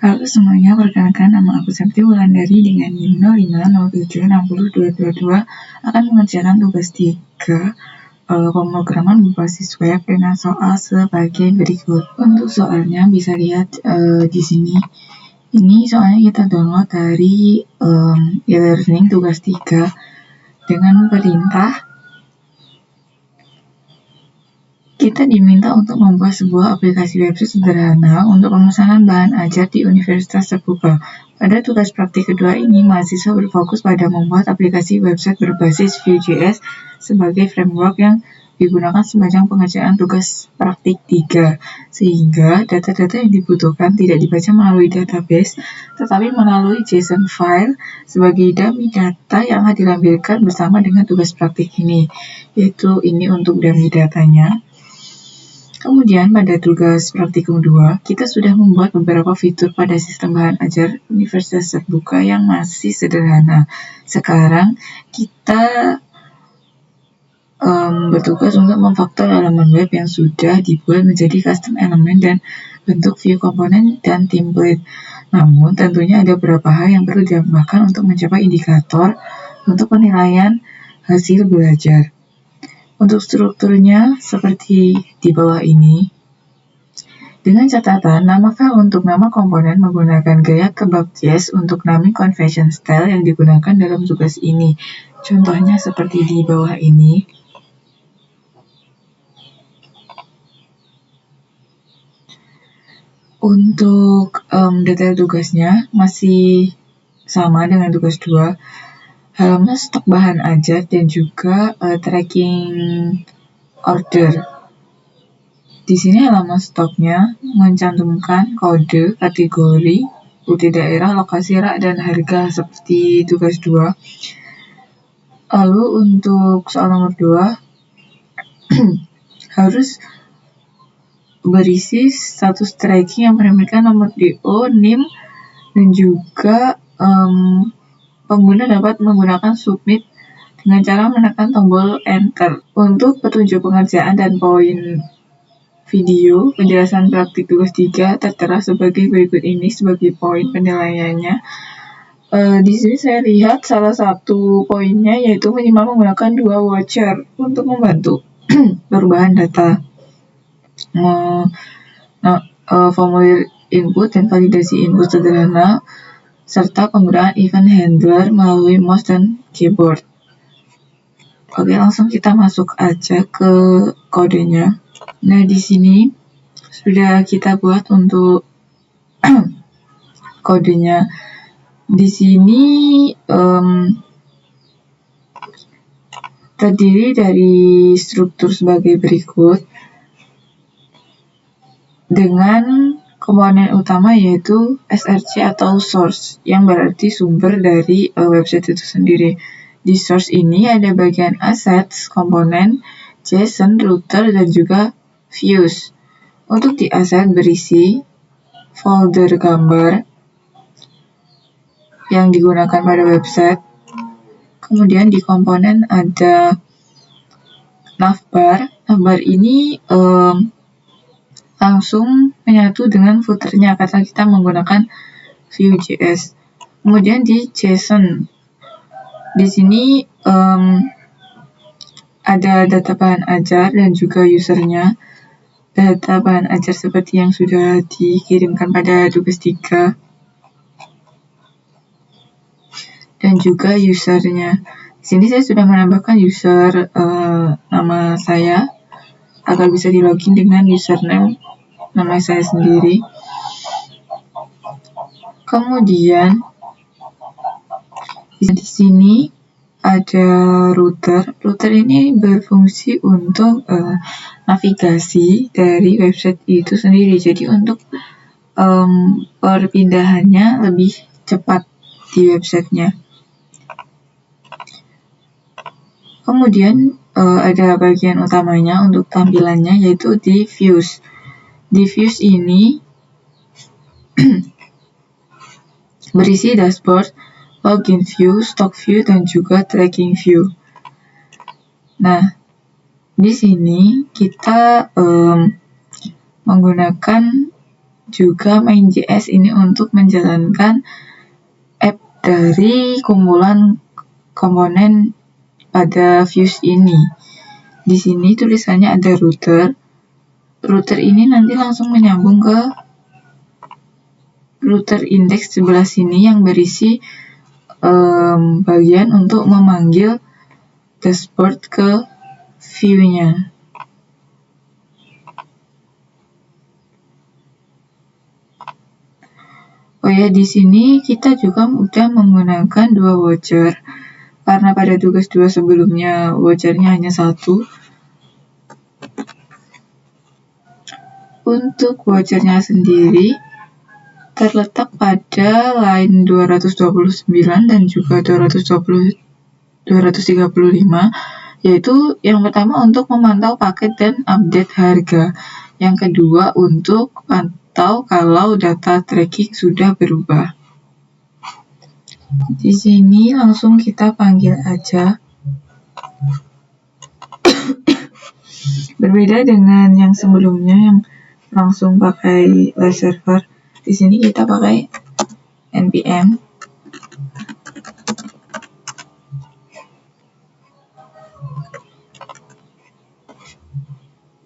Halo semuanya, perkenalkan nama aku Septi Wulandari dengan NIM 0507602222 akan mengerjakan tugas 3 pemrograman berbasis web dengan soal sebagai berikut. Untuk soalnya bisa lihat di sini. Ini soalnya kita download dari e-learning tugas 3 dengan perintah kita diminta untuk membuat sebuah aplikasi website sederhana untuk pemesanan bahan ajar di universitas terbuka. Pada tugas praktik kedua ini, mahasiswa berfokus pada membuat aplikasi website berbasis Vue.js sebagai framework yang digunakan sepanjang pengerjaan tugas praktik 3, sehingga data-data yang dibutuhkan tidak dibaca melalui database, tetapi melalui JSON file sebagai dummy data yang akan dilampirkan bersama dengan tugas praktik ini, yaitu ini untuk dummy datanya. Kemudian pada tugas praktikum 2, kita sudah membuat beberapa fitur pada sistem bahan ajar universitas terbuka yang masih sederhana. Sekarang kita bertugas untuk memfaktor halaman web yang sudah dibuat menjadi custom elemen dan bentuk view komponen dan template. Namun tentunya ada beberapa hal yang perlu ditambahkan untuk mencapai indikator untuk penilaian hasil belajar. Untuk strukturnya seperti di bawah ini. Dengan catatan, nama file untuk nama komponen menggunakan gaya kebab.js untuk naming convention style yang digunakan dalam tugas ini. Contohnya seperti di bawah ini. Untuk detail tugasnya masih sama dengan tugas 2. Halaman stok bahan ajar dan juga tracking order. Di sini halaman stoknya mencantumkan kode, kategori, rute daerah, lokasi rak, dan harga seperti tugas 2. Lalu untuk soal nomor 2 harus berisi status tracking yang menampilkan nomor DO, NIM, dan juga pengguna dapat menggunakan submit dengan cara menekan tombol enter. Untuk petunjuk pengerjaan dan poin video, penjelasan praktik tugas 3 tertera sebagai berikut ini sebagai poin penilaiannya. Di sini saya lihat salah satu poinnya yaitu minimal menggunakan 2 voucher untuk membantu perubahan data. Formulir input dan validasi input sederhana, serta penggunaan event handler melalui mouse dan keyboard. Oke, langsung kita masuk aja ke kodenya. Nah, di sini sudah kita buat untuk kodenya. Di sini terdiri dari struktur sebagai berikut dengan komponen utama yaitu SRC atau source, yang berarti sumber dari website itu sendiri. Di source ini ada bagian assets, komponen, JSON, router, dan juga views. Untuk di asset berisi folder gambar yang digunakan pada website. Kemudian di komponen ada navbar. Navbar ini langsung menyatu dengan footernya karena kita menggunakan Vue.js. Kemudian di JSON, di sini ada data bahan ajar dan juga usernya. Data bahan ajar seperti yang sudah dikirimkan pada tugas 3 dan juga usernya. Di sini saya sudah menambahkan user nama saya agar bisa di login dengan username nama saya sendiri. Kemudian di sini ada router. Router ini berfungsi untuk navigasi dari website itu sendiri. Jadi untuk perpindahannya lebih cepat di websitenya. Kemudian ada bagian utamanya untuk tampilannya yaitu di views. Di views ini berisi dashboard, login view, stock view, dan juga tracking view. Nah, di sini kita menggunakan juga main.js ini untuk menjalankan app dari kumpulan komponen pada Vue ini. Di sini tulisannya ada router. Router ini nanti langsung menyambung ke router index sebelah sini yang berisi bagian untuk memanggil dashboard ke Vue-nya. Oh ya, di sini kita juga udah menggunakan 2 voucher. Karena pada tugas 2 sebelumnya vouchernya hanya 1. Untuk vouchernya sendiri terletak pada line 229 dan juga 235, yaitu yang pertama untuk memantau paket dan update harga. Yang kedua untuk pantau kalau data tracking sudah berubah. Di sini langsung kita panggil aja. Berbeda dengan yang sebelumnya yang langsung pakai live server. Di sini kita pakai npm.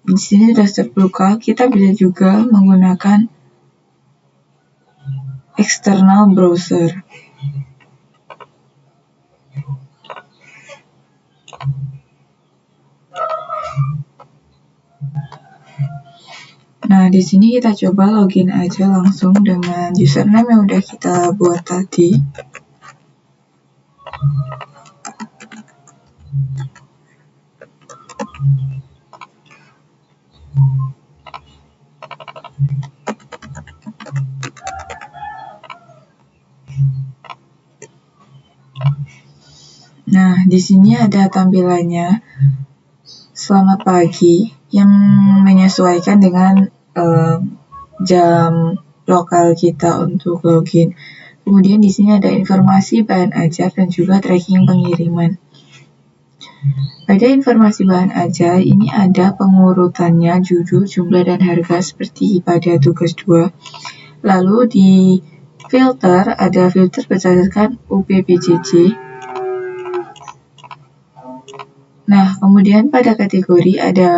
Di sini sudah terbuka. Kita bisa juga menggunakan external browser. Nah, di sini kita coba login aja langsung dengan username yang udah kita buat tadi. Nah, di sini ada tampilannya. Selamat pagi yang menyesuaikan dengan jam lokal kita untuk login. Kemudian di sini ada informasi bahan ajar dan juga tracking pengiriman. Pada informasi bahan ajar ini ada pengurutannya, judul, jumlah, dan harga seperti pada tugas 2. Lalu di filter ada filter berdasarkan UPBJJ. Nah, kemudian pada kategori ada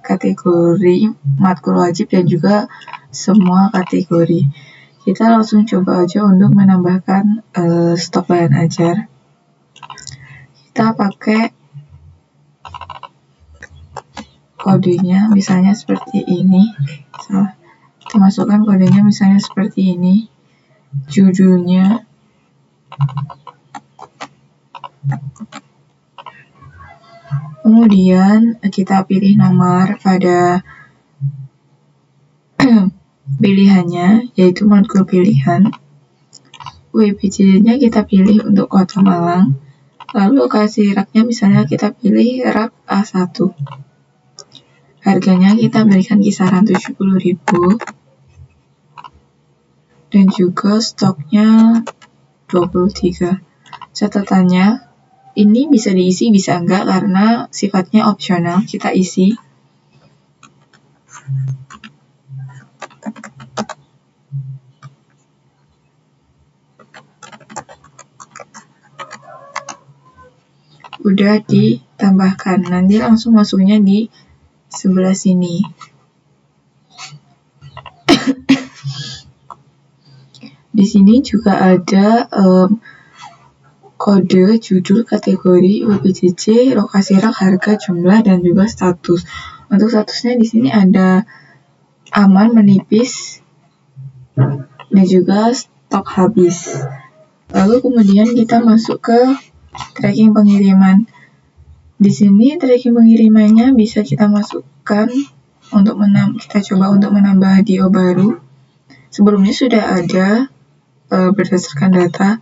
kategori matkul wajib dan juga semua kategori. Kita langsung coba aja untuk menambahkan stok bahan ajar. Kita pakai kodenya misalnya seperti ini. Kita masukkan kodenya misalnya seperti ini. Judulnya kemudian kita pilih nomor pada pilihannya, yaitu matkul pilihan. UPBJJ-nya kita pilih untuk Kota Malang. Lalu lokasi raknya misalnya kita pilih rak A1. Harganya kita berikan kisaran 70.000. Dan juga stoknya 23. Catatannya, ini bisa diisi, bisa enggak, karena sifatnya opsional, kita isi. Udah ditambahkan, nanti langsung masuknya di sebelah sini. Di sini juga ada kode, judul, kategori, UPBJJ, lokasi rak, harga, jumlah, dan juga status. Untuk statusnya di sini ada aman, menipis, dan juga stok habis. Lalu kemudian kita masuk ke tracking pengiriman. Di sini tracking pengirimannya bisa kita masukkan untuk kita coba untuk menambah DO baru. Sebelumnya sudah ada berdasarkan data.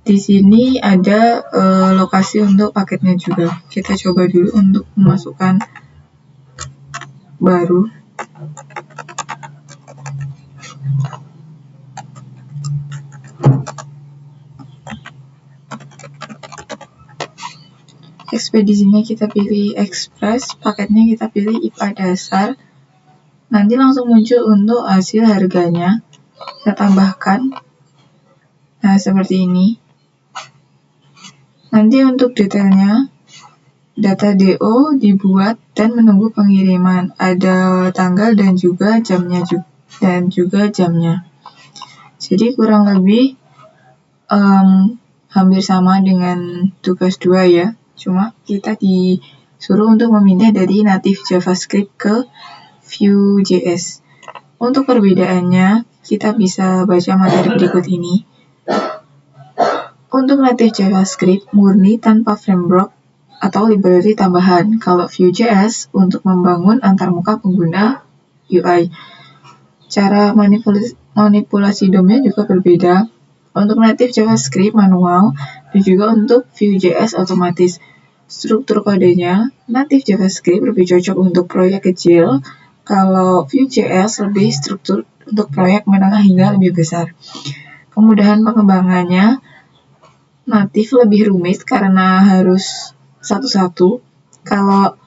Di sini ada lokasi untuk paketnya juga. Kita coba dulu untuk memasukkan baru. Ekspedisinya kita pilih Express, paketnya kita pilih IPA dasar. Nanti langsung muncul untuk hasil harganya. Kita tambahkan. Nah, seperti ini. Nanti untuk detailnya, data DO dibuat dan menunggu pengiriman. Ada tanggal dan juga jamnya Jadi kurang lebih hampir sama dengan tugas 2 ya. Cuma kita disuruh untuk memindah dari native JavaScript ke Vue.js. Untuk perbedaannya, kita bisa baca materi berikut ini. Untuk native JavaScript murni tanpa framework atau library tambahan. Kalau Vue.js untuk membangun antarmuka pengguna UI. Cara manipulasi DOM-nya juga berbeda. Untuk native JavaScript manual dan juga untuk Vue.js otomatis. Struktur kodenya, native JavaScript lebih cocok untuk proyek kecil, kalau Vue.js lebih struktur untuk proyek menengah hingga lebih besar. Kemudahan pengembangannya, native lebih rumit karena harus satu-satu, kalau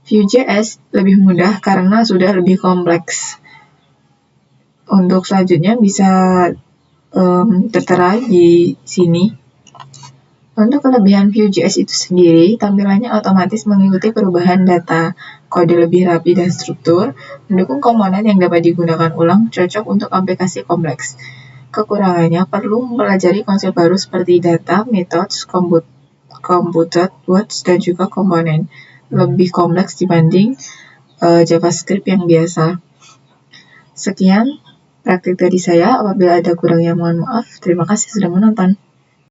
Vue.js lebih mudah karena sudah lebih kompleks. Untuk selanjutnya bisa tertera di sini. Untuk kelebihan Vue.js itu sendiri, tampilannya otomatis mengikuti perubahan data, kode lebih rapi dan struktur, mendukung komponen yang dapat digunakan ulang, cocok untuk aplikasi kompleks. Kekurangannya perlu mempelajari konsep baru seperti data, methods, computed words, dan juga komponen. Lebih kompleks dibanding JavaScript yang biasa. Sekian praktik dari saya. Apabila ada kurangnya mohon maaf. Terima kasih sudah menonton.